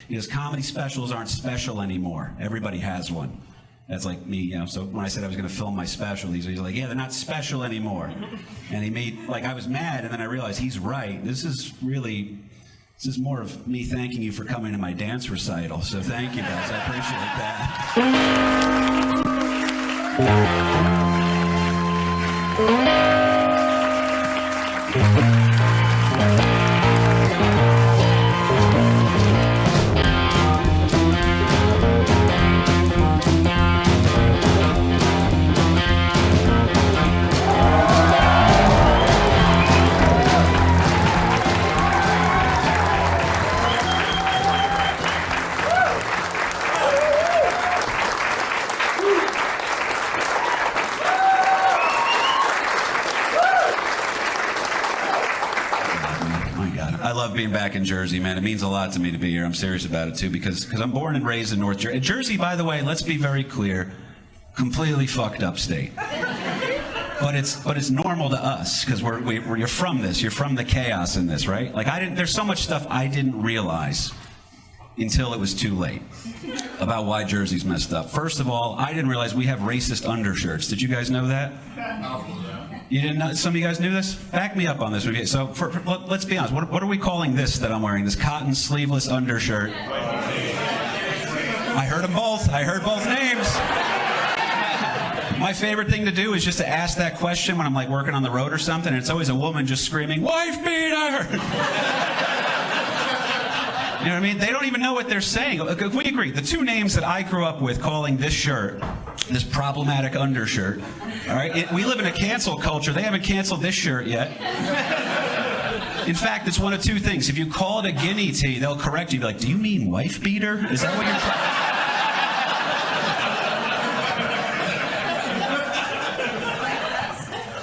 He goes, comedy specials aren't special anymore. Everybody has one. That's like me, you know. So when I said I was going to film my special, he's like, yeah, they're not special anymore. And he made, like, I was mad, and then I realized he's right. This is more of me thanking you for coming to my dance recital. So thank you, guys. I appreciate that. Being back in Jersey, man, it means a lot to me to be here. I'm serious about it too, because I'm born and raised in North Jersey. Jersey, by the way, let's be very clear, completely fucked up state. But it's normal to us because you're from this. You're from the chaos in this, right? Like there's so much stuff I didn't realize until it was too late about why Jersey's messed up. First of all, I didn't realize we have racist undershirts. Did you guys know that? You didn't know? Some of you guys knew this? Back me up on this. So let's be honest. What are we calling this that I'm wearing? This cotton sleeveless undershirt. I heard them both. I heard both names. My favorite thing to do is just to ask that question when I'm like working on the road or something, and it's always a woman just screaming, "Wife beater!" You know what I mean? They don't even know what they're saying. We agree. The two names that I grew up with calling this shirt, this problematic undershirt, all right? We live in a cancel culture. They haven't canceled this shirt yet. In fact, it's one of two things. If you call it a guinea tee, they'll correct you. Be like, do you mean wife beater? Is that what you're trying?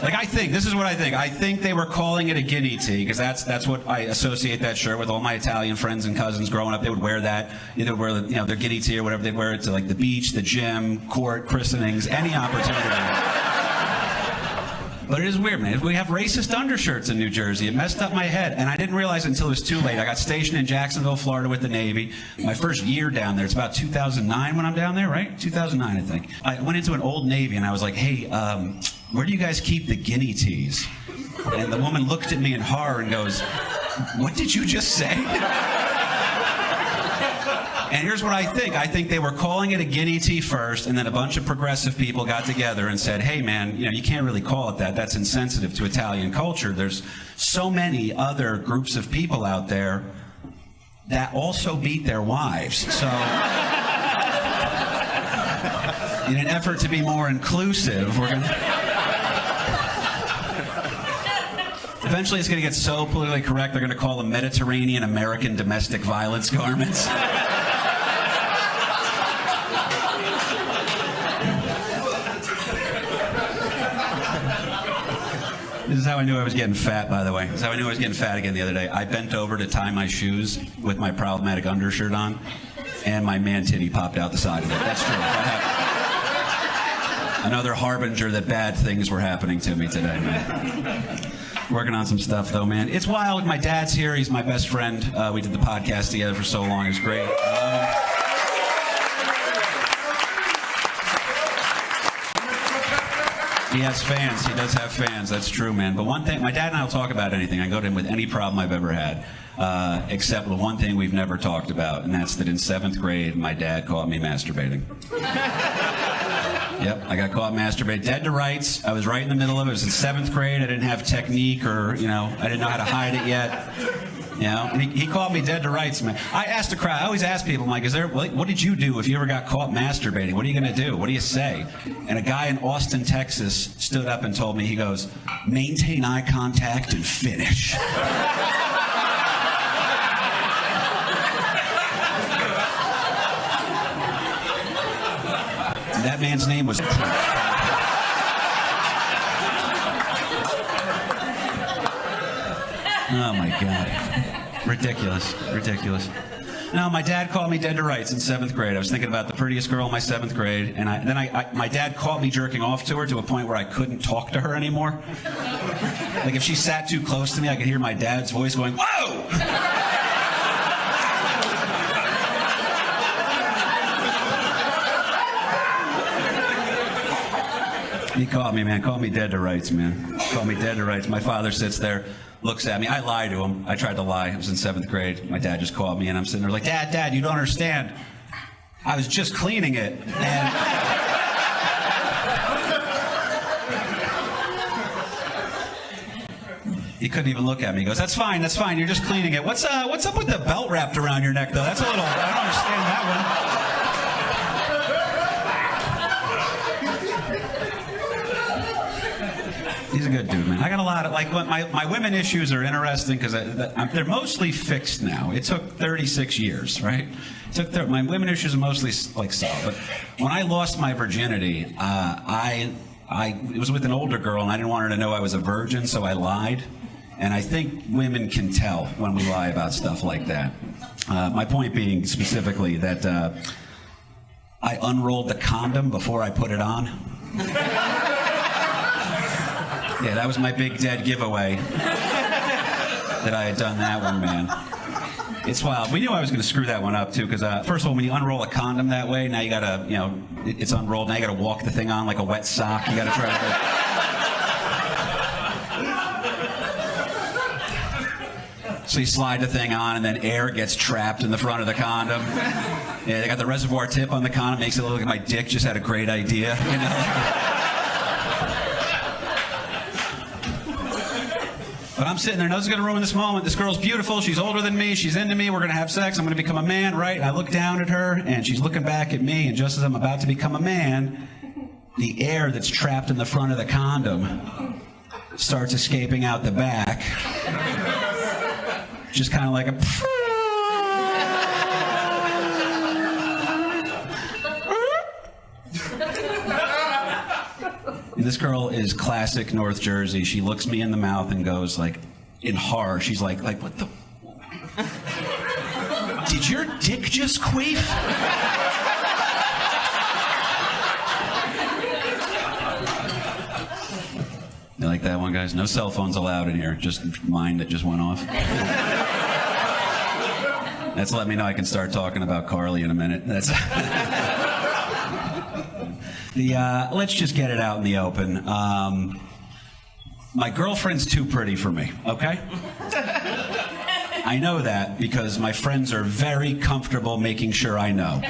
Like, this is what I think. I think they were calling it a guinea tee because that's what I associate that shirt with. All my Italian friends and cousins growing up, they would wear that. Either wear their guinea tee or whatever. They'd wear it to like the beach, the gym, court, christenings, any opportunity. But it is weird, man. We have racist undershirts in New Jersey. It messed up my head, and I didn't realize it until it was too late. I got stationed in Jacksonville, Florida with the Navy. My first year down there, it's about 2009 when I'm down there, right? 2009, I think. I went into an old Navy, and I was like, hey, where do you guys keep the guinea teas? And the woman looked at me in horror and goes, what did you just say? And here's what I think. I think they were calling it a guinea tea first, and then a bunch of progressive people got together and said, hey, man, you can't really call it that. That's insensitive to Italian culture. There's so many other groups of people out there that also beat their wives. So in an effort to be more inclusive, we're going to... Eventually it's going to get so politically correct, they're going to call them Mediterranean American domestic violence garments. This is how I knew I was getting fat, by the way. This is how I knew I was getting fat again the other day. I bent over to tie my shoes with my problematic undershirt on, and my man titty popped out the side of it. That's true. That happened. Another harbinger that bad things were happening to me today, man. Working on some stuff, though, man. It's wild. My dad's here. He's my best friend. We did the podcast together for so long. It was great. He has fans. He does have fans. That's true, man. But one thing, my dad and I will talk about anything. I go to him with any problem I've ever had, except the one thing we've never talked about, and that's that in 7th grade, my dad caught me masturbating. Yep, I got caught masturbating. Dead to rights. I was right in the middle of it. It was in 7th grade. I didn't have technique or, I didn't know how to hide it yet. And he called me dead to rights, man. I always ask people, I'm like, what did you do if you ever got caught masturbating? What are you going to do? What do you say? And a guy in Austin, Texas stood up and told me, he goes, maintain eye contact and finish. That man's name was... Oh, my God. Ridiculous. No, my dad called me dead to rights in 7th grade. I was thinking about the prettiest girl in my 7th grade, and my dad caught me jerking off to her to a point where I couldn't talk to her anymore. Like, if she sat too close to me, I could hear my dad's voice going, whoa! He called me, man. Called me dead to rights, man. Called me dead to rights. My father sits there, looks at me. I lied to him. I tried to lie. I was in 7th grade. My dad just called me, and I'm sitting there like, Dad, you don't understand. I was just cleaning it, and... He couldn't even look at me. He goes, that's fine. You're just cleaning it. What's up with the belt wrapped around your neck, though? That's a little, I don't understand that one. He's a good dude, man. I got a lot of, like, my women issues are interesting because they're mostly fixed now. It took 36 years, right? My women issues are mostly, like, solved. But when I lost my virginity, it was with an older girl, and I didn't want her to know I was a virgin, so I lied. And I think women can tell when we lie about stuff like that. My point being specifically that I unrolled the condom before I put it on. Yeah, that was my big dead giveaway that I had done that one, man. It's wild. We knew I was going to screw that one up, too, because first of all, when you unroll a condom that way, now you got to, it's unrolled. Now you got to walk the thing on like a wet sock. You got to try to... So you slide the thing on, and then air gets trapped in the front of the condom. Yeah, they got the reservoir tip on the condom. Makes it look like my dick just had a great idea, you know? But I'm sitting there, nothing's going to ruin this moment. This girl's beautiful. She's older than me. She's into me. We're going to have sex. I'm going to become a man, right? And I look down at her, and she's looking back at me, and just as I'm about to become a man, the air that's trapped in the front of the condom starts escaping out the back. Just kind of like a... This girl is classic North Jersey. She looks me in the mouth and goes like, in horror, she's like, what the... Did your dick just queef? You like that one, guys? No cell phones allowed in here. Just mine that just went off. That's let me know I can start talking about Karlie in a minute. That's let's just get it out in the open. My girlfriend's too pretty for me, okay? I know that because my friends are very comfortable making sure I know.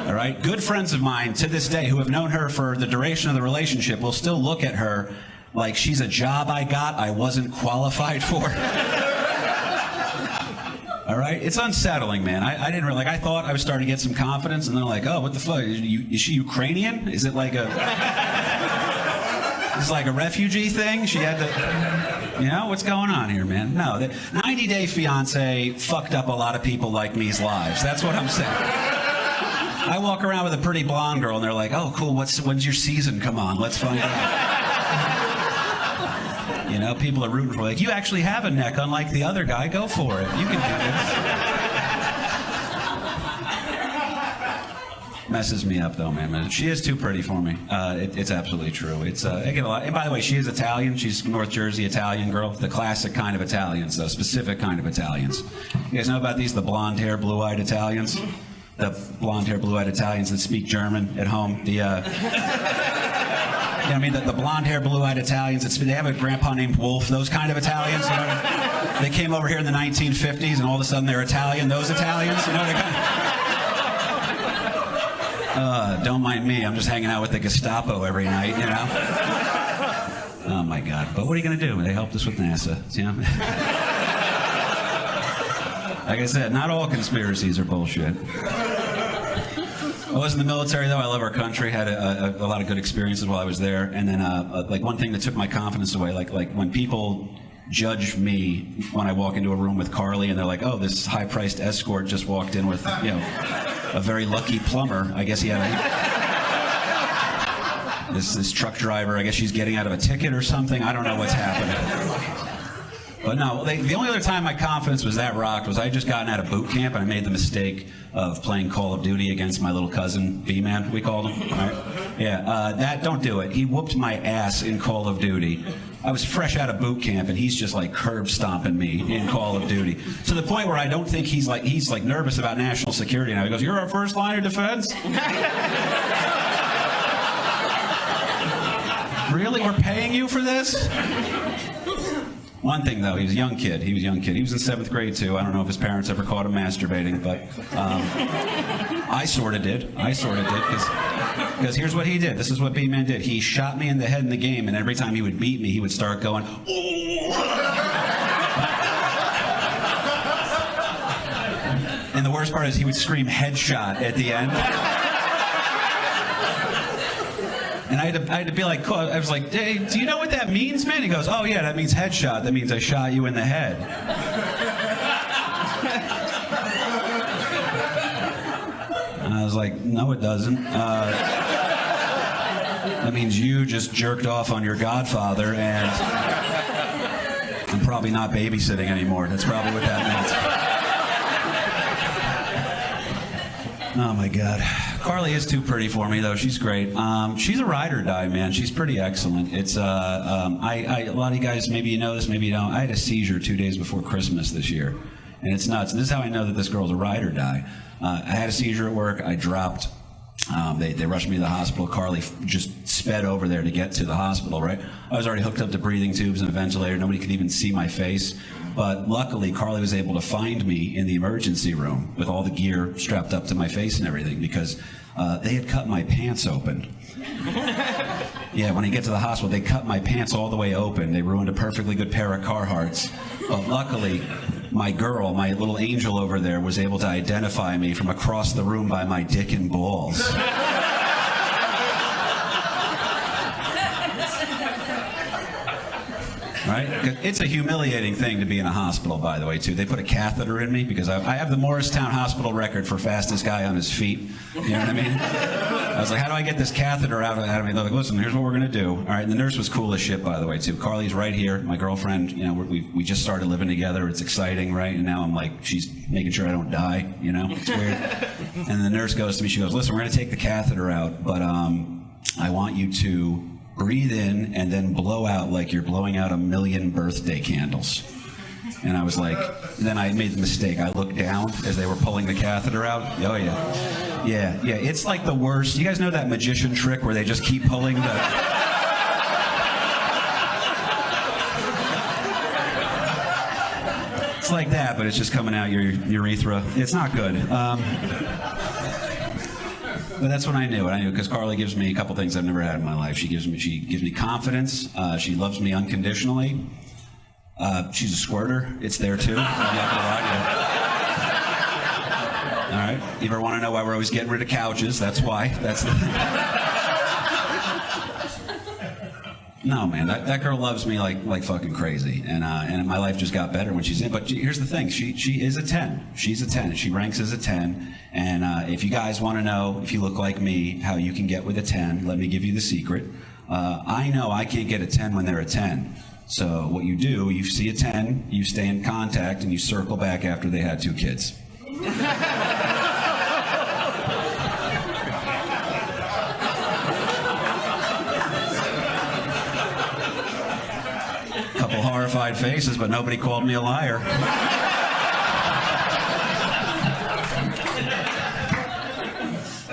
All right? Good friends of mine to this day who have known her for the duration of the relationship will still look at her like she's a job I got I wasn't qualified for. All right? It's unsettling, man. I didn't really, like, I thought I was starting to get some confidence, and then I'm like, oh, what the fuck? Is she Ukrainian? Is it like a... It's like a refugee thing? She had to... You know, what's going on here, man? No, the 90 Day Fiance fucked up a lot of people like me's lives. That's what I'm saying. I walk around with a pretty blonde girl, and they're like, oh, cool, when's your season come on? Let's find out. You know, people are rooting for, like, you actually have a neck unlike the other guy. Go for it. You can do this. Messes me up, though, man. She is too pretty for me. It's absolutely true. I get a lot. And by the way, she is Italian. She's North Jersey Italian girl. The classic kind of Italians, though. Specific kind of Italians. You guys know about these? The blonde hair, blue-eyed Italians? The blonde hair, blue-eyed Italians that speak German at home. The, I mean, the blonde hair, blue-eyed Italians, they have a grandpa named Wolf, those kind of Italians. You know? They came over here in the 1950s, and all of a sudden they're Italian, those Italians. You know, they kind of... don't mind me, I'm just hanging out with the Gestapo every night, you know? Oh, my God. But what are you going to do? They helped us with NASA, you know? Like I said, not all conspiracies are bullshit. I was in the military, though. I love our country. Had a lot of good experiences while I was there. And then, like, one thing that took my confidence away, like when people judge me when I walk into a room with Karlie, and they're like, oh, this high-priced escort just walked in with, you know, a very lucky plumber. I guess he had this truck driver. I guess she's getting out of a ticket or something. I don't know what's happening. But no, the only other time my confidence was that rocked was I just gotten out of boot camp, and I made the mistake of playing Call of Duty against my little cousin, B-Man, we called him. Right? Yeah, don't do it. He whooped my ass in Call of Duty. I was fresh out of boot camp, and he's just like curb stomping me in Call of Duty. To the point where I don't think he's like nervous about national security now. He goes, "You're our first line of defense?" Really? We're paying you for this? One thing, though, he was a young kid. He was in 7th grade, too. I don't know if his parents ever caught him masturbating, but I sort of did, because here's what he did. This is what B-Man did. He shot me in the head in the game, and every time he would beat me, he would start going, and the worst part is he would scream headshot at the end. And I had to be like, I was like, hey, do you know what that means, man? He goes, oh yeah, that means headshot. That means I shot you in the head. And I was like, no, it doesn't. That means you just jerked off on your godfather, and I'm probably not babysitting anymore. That's probably what that means. Oh my God. Karlie is too pretty for me, though. She's great. She's a ride or die, man. She's pretty excellent. It's a lot of you guys, maybe you know this, maybe you don't. I had a seizure 2 days before Christmas this year, and it's nuts. This is how I know that this girl's a ride or die. I had a seizure at work. I dropped. They rushed me to the hospital. Karlie just sped over there to get to the hospital, right? I was already hooked up to breathing tubes and a ventilator. Nobody could even see my face. But luckily, Karlie was able to find me in the emergency room with all the gear strapped up to my face and everything, because they had cut my pants open. Yeah, when I get to the hospital, they cut my pants all the way open. They ruined a perfectly good pair of Carhartts. But luckily, my girl, my little angel over there, was able to identify me from across the room by my dick and balls. Right? It's a humiliating thing to be in a hospital, by the way, too. They put a catheter in me because I have the Morristown Hospital record for fastest guy on his feet. You know what I mean? I was like, how do I get this catheter out of me? They're like, listen, here's what we're going to do. All right, and the nurse was cool as shit, by the way, too. Karlie's right here. My girlfriend, you know, we just started living together. It's exciting, right? And now I'm like, she's making sure I don't die, you know? It's weird. And the nurse goes to me, she goes, listen, we're going to take the catheter out, but I want you to breathe in and then blow out like you're blowing out 1 million birthday candles. And I was like, then I made the mistake. I looked down as they were pulling the catheter out. Oh yeah. Yeah, it's like the worst. You guys know that magician trick where they just keep pulling the... It's like that, but it's just coming out your urethra. It's not good. But that's when I knew it. Because Karlie gives me a couple things I've never had in my life. She gives me confidence. She loves me unconditionally. She's a squirter. It's there too. I'm not gonna lie to you. All right. You ever want to know why we're always getting rid of couches? That's why. That's the No, man, that girl loves me like fucking crazy, and my life just got better when she's in. But here's the thing: she is a 10. She's a 10. She ranks as a 10. And if you guys want to know, if you look like me, how you can get with a 10, let me give you the secret. I know I can't get a 10 when they're a 10. So what you do, you see a 10, you stay in contact, and you circle back after they had 2 kids. Couple horrified faces, but nobody called me a liar.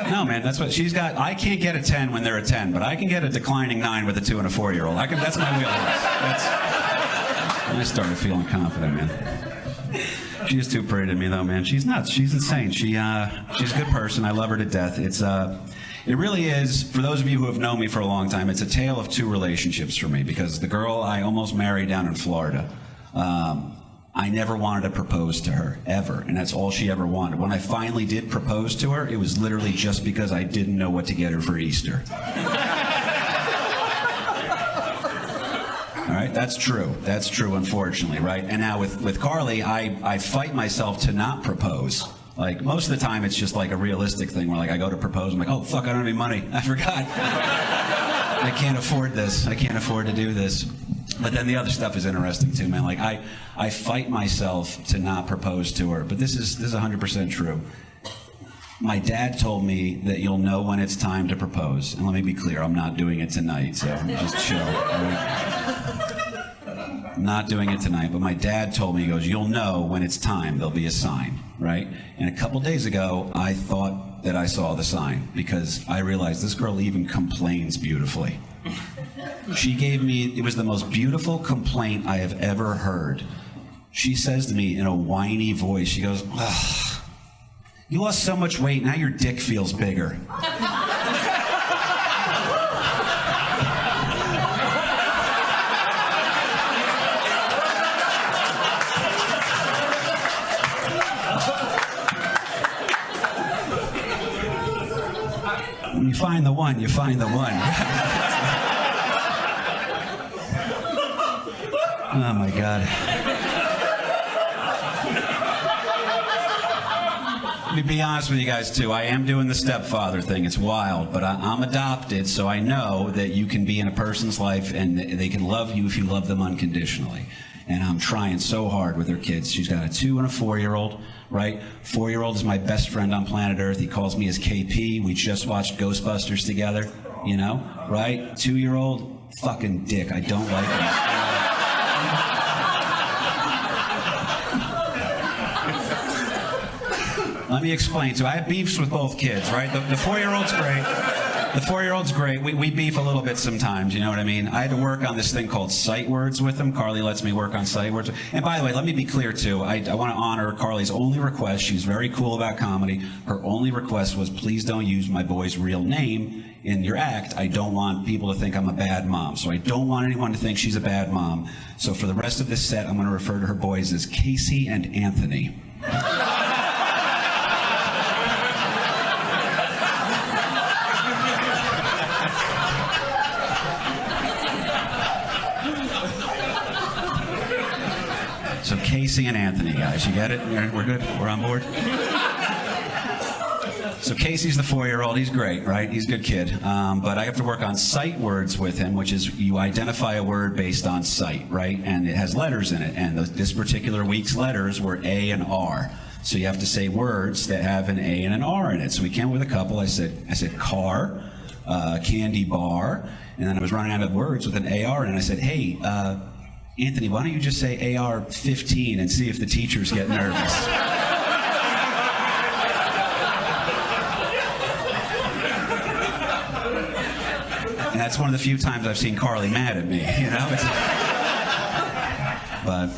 No, man, that's what she's got. I can't get a 10 when they're a 10, but I can get a declining 9 with a 2 and a 4-year-old. That's my wheelhouse. I started feeling confident, man. She is too pretty to me, though, man. She's nuts. She's insane. She's a good person. I love her to death. It really is, for those of you who have known me for a long time, it's a tale of 2 relationships for me, because the girl I almost married down in Florida, I never wanted to propose to her, ever, and that's all she ever wanted. When I finally did propose to her, it was literally just because I didn't know what to get her for Easter. All right, that's true. That's true, unfortunately, right? And now with Karlie, I fight myself to not propose. Like, most of the time, it's just like a realistic thing where, like, I go to propose, I'm like, oh, fuck, I don't have any money. I forgot. I can't afford this. I can't afford to do this. But then the other stuff is interesting, too, man. Like, I fight myself to not propose to her. But this is 100% true. My dad told me that you'll know when it's time to propose. And let me be clear, I'm not doing it tonight, so just chill. I'm not doing it tonight, but my dad told me, he goes, you'll know when it's time, there'll be a sign, right? And a couple days ago, I thought that I saw the sign, because I realized this girl even complains beautifully. She gave me, it was the most beautiful complaint I have ever heard. She says to me in a whiny voice, she goes, ugh, you lost so much weight, now your dick feels bigger. When you find the one, you find the one. Oh my God. Let me be honest with you guys too. I am doing the stepfather thing. It's wild, but I'm adopted, so I know that you can be in a person's life and they can love you if you love them unconditionally. And I'm trying so hard with her kids. She's got a 2 and a 4-year-old, right? 4-year-old is my best friend on planet Earth. He calls me his KP. We just watched Ghostbusters together, you know, right? 2-year-old, fucking dick. I don't like him. Let me explain to you. I have beefs with both kids, right? The 4-year-old's great. The 4-year-old's great. We beef a little bit sometimes, you know what I mean? I had to work on this thing called sight words with him. Karlie lets me work on sight words. And by the way, let me be clear too. I want to honor Karlie's only request. She's very cool about comedy. Her only request was, please don't use my boy's real name in your act. I don't want people to think I'm a bad mom. So I don't want anyone to think she's a bad mom. So for the rest of this set, I'm going to refer to her boys as Casey and Anthony. So Casey and Anthony, guys, you get it? We're good? We're on board? So Casey's the 4-year-old. He's great, right? He's a good kid. But I have to work on sight words with him, which is you identify a word based on sight, right? And it has letters in it. And this particular week's letters were A and R. So you have to say words that have an A and an R in it. So we came up with a couple. I said car, candy bar, and then I was running out of words with an AR, and I said, hey, Anthony, why don't you just say AR-15 and see if the teachers get nervous? And that's one of the few times I've seen Karlie mad at me, you know? But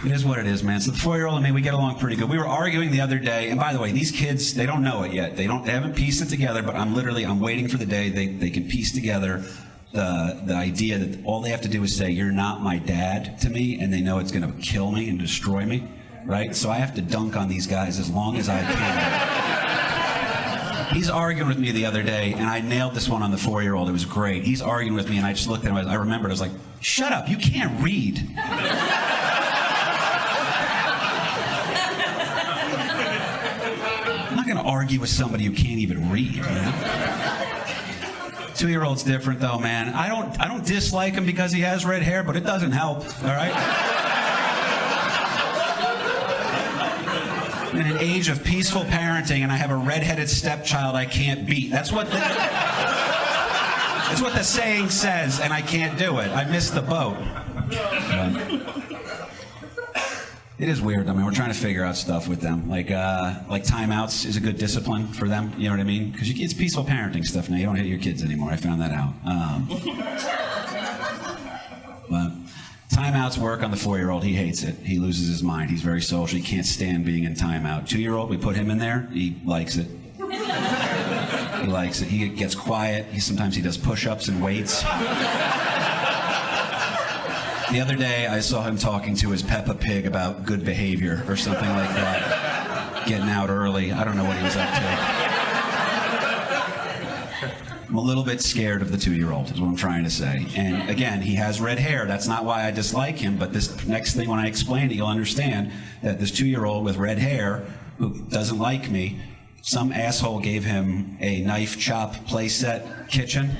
it is what it is, man. So the 4-year-old and me, we get along pretty good. We were arguing the other day, and by the way, these kids, they don't know it yet. They haven't pieced it together, but I'm waiting for the day they can piece together the idea that all they have to do is say, you're not my dad to me, and they know it's going to kill me and destroy me, right? So I have to dunk on these guys as long as I can. He's arguing with me the other day, and I nailed this one on the 4-year-old. It was great. He's arguing with me, and I just looked at him. I remembered. I was like, shut up. You can't read. I'm not going to argue with somebody who can't even read, you know? 2-year-old's different though, man. I don't dislike him because he has red hair, but it doesn't help, all right? In an age of peaceful parenting, and I have a red-headed stepchild I can't beat. That's what the saying says, and I can't do it. I missed the boat. It is weird. I mean, we're trying to figure out stuff with them. Like timeouts is a good discipline for them. You know what I mean? Because it's peaceful parenting stuff now. You don't hit your kids anymore. I found that out. But timeouts work on the 4-year-old. He hates it. He loses his mind. He's very social. He can't stand being in timeout. 2-year-old, we put him in there. He likes it. He likes it. He gets quiet. Sometimes he does push-ups and weights. The other day, I saw him talking to his Peppa Pig about good behavior or something like that. Getting out early. I don't know what he was up to. I'm a little bit scared of the 2-year-old, is what I'm trying to say. And again, he has red hair. That's not why I dislike him. But this next thing, when I explain it, you'll understand that this 2-year-old with red hair who doesn't like me, some asshole gave him a knife chop playset kitchen,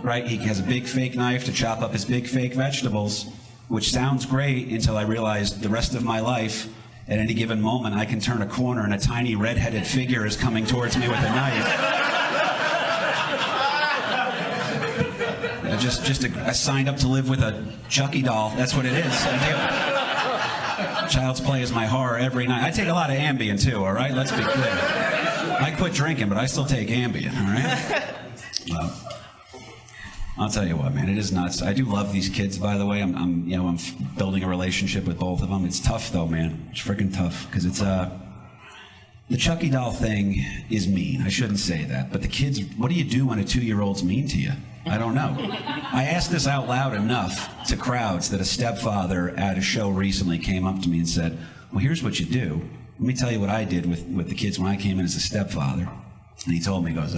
right? He has a big fake knife to chop up his big fake vegetables, which sounds great until I realized the rest of my life, at any given moment, I can turn a corner and a tiny red-headed figure is coming towards me with a knife. I signed up to live with a Chucky doll. That's what it is. Child's Play is my horror every night. I take a lot of Ambien, too, all right? Let's be clear. I quit drinking, but I still take Ambien, all right? I'll tell you what, man, it is nuts. I do love these kids, by the way. I'm building a relationship with both of them. It's tough, though, man. It's freaking tough, because it's, the Chucky doll thing is mean. I shouldn't say that. But the kids, what do you do when a 2-year-old's mean to you? I don't know. I asked this out loud enough to crowds that a stepfather at a show recently came up to me and said, well, here's what you do. Let me tell you what I did with the kids when I came in as a stepfather. And he told me, he goes,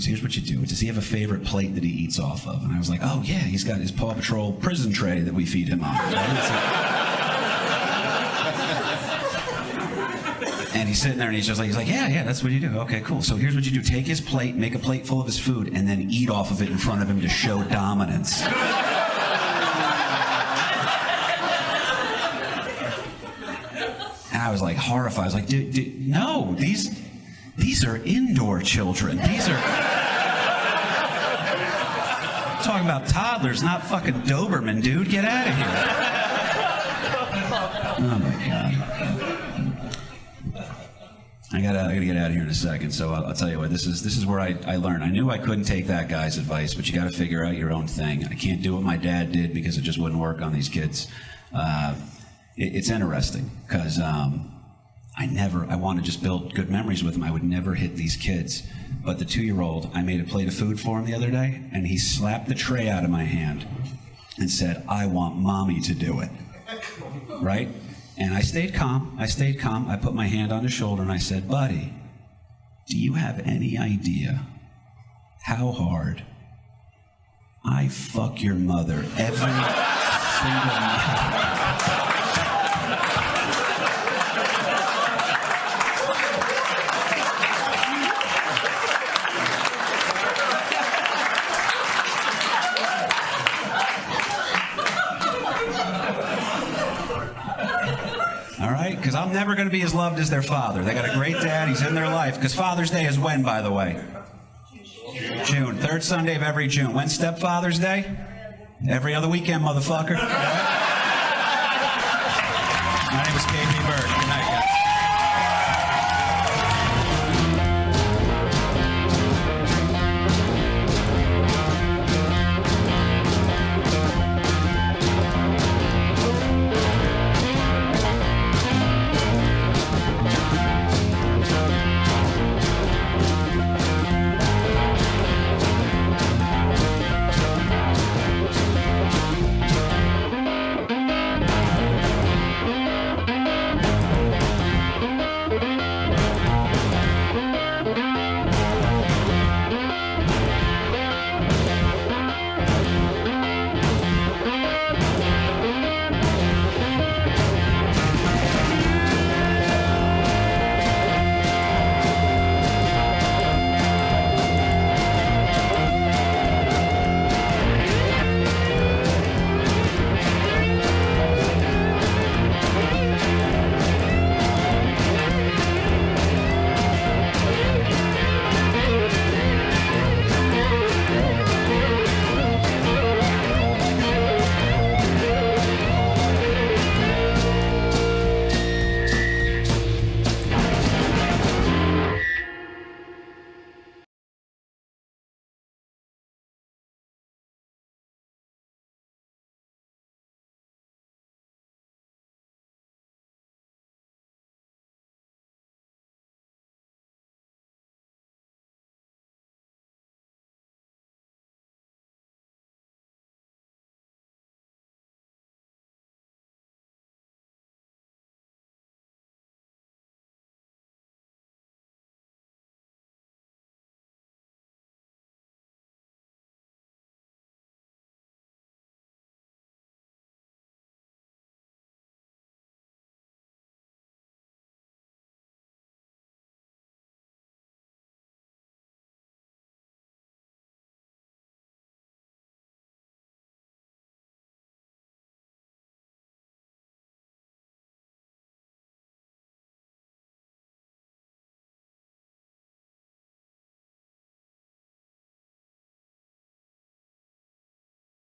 here's what you do. Does he have a favorite plate that he eats off of? And I was like, oh, yeah, he's got his Paw Patrol prison tray that we feed him on. And he's sitting there and he's like, yeah, that's what you do. Okay, cool. So here's what you do. Take his plate, make a plate full of his food, and then eat off of it in front of him to show dominance. And I was like horrified. I was like, no, these are indoor children. These are talking about toddlers, not fucking Doberman, dude. Get out of here. Oh my God. I gotta get out of here in a second. So I'll tell you what. This is where I learned. I knew I couldn't take that guy's advice, but you got to figure out your own thing. I can't do what my dad did because it just wouldn't work on these kids. It's interesting because I want to just build good memories with them. I would never hit these kids. But the 2-year-old, I made a plate of food for him the other day, and he slapped the tray out of my hand and said, I want mommy to do it. Right? And I stayed calm. I put my hand on his shoulder and I said, buddy, do you have any idea how hard I fuck your mother every single night? Because I'm never going to be as loved as their father. They got a great dad. He's in their life. Because Father's Day is when, by the way? June. Third Sunday of every June. When's Stepfather's Day? Every other weekend, motherfucker. My name is K.B. Burke.